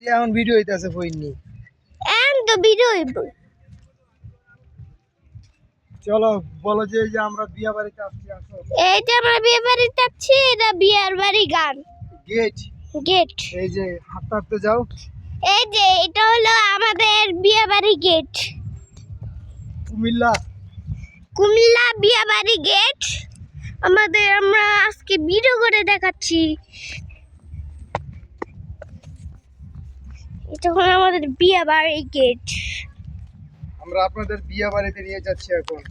এখন ভিডিও হইতাছে ফইনি এখন তো ভিডিও হইব। চলো বলো যে এই যে আমরা বিয়া বাড়িতে আসছি আসো এইটা আমরা বিয়ে বাড়িতে আছি, এটা বিয়ার বাড়ি গান গেট গেট। এই যে হাঁটতে হাঁটতে যাও এই যে এটা হলো আমাদের বিয়ে বাড়ি গেট, কুমিল্লা কুমিল্লা বিয়ে বাড়ি গেট। আমরা আজকে ভিডিও করে দেখাচ্ছি। এটা হলো আমাদের বিয়ে বাড়ি গেট। আমরা আপনাদের বিয়া বাড়িতে নিয়ে যাচ্ছি এখন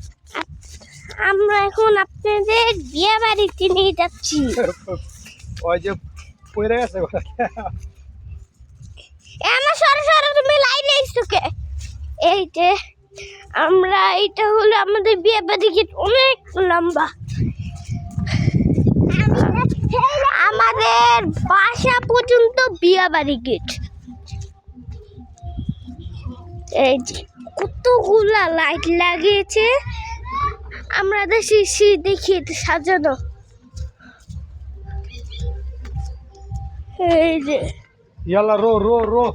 আমরা এখন আপনাদের বিয়ে বাড়িতে নিয়ে যাচ্ছি। ওই যে পড়ে গেছে আমার সরাসরি তুমি লাইনে এসেছো। এই যে আমরা, এটা হলো আমাদের বিয়ে বাড়ি গেট, অনেক লম্বা। আমাদের বাসা পর্যন্ত বিয়ে বাড়ি গেট। এই যে কতগুলা লাইট লাগিয়েছে, আমাদের শিশি দেখিয়ে সাজানো। এই যে ইয়ালা রো রো রো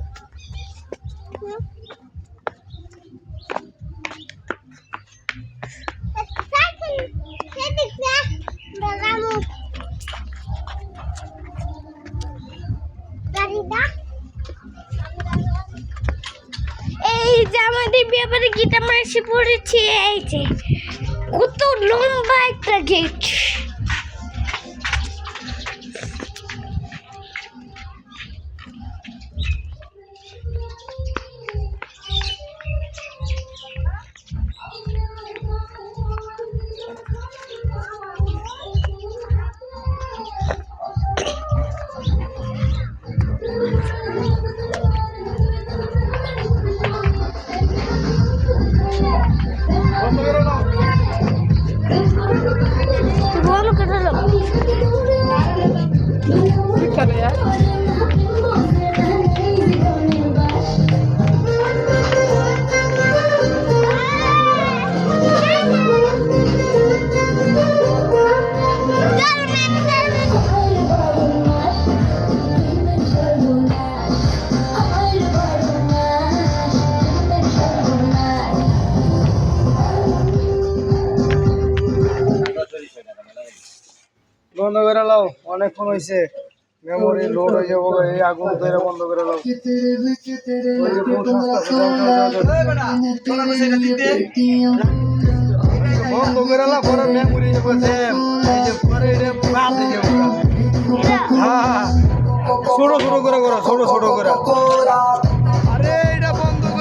এই যে আমাদের বিয়ে বাড়ি গেট আমরা এসে পড়েছি। এই যে কত লম্বা একটা গেট। বন্ধ করে লাও, অনেকক্ষণ হয়েছে, মেমোরি লোড হয়ে যাবো। এই আগুন ধরে বন্ধ করে লাও। বন্ধ করে লাও, পরে মেমোরি ছোট ছোট করে করো, ছোট ছোট করে।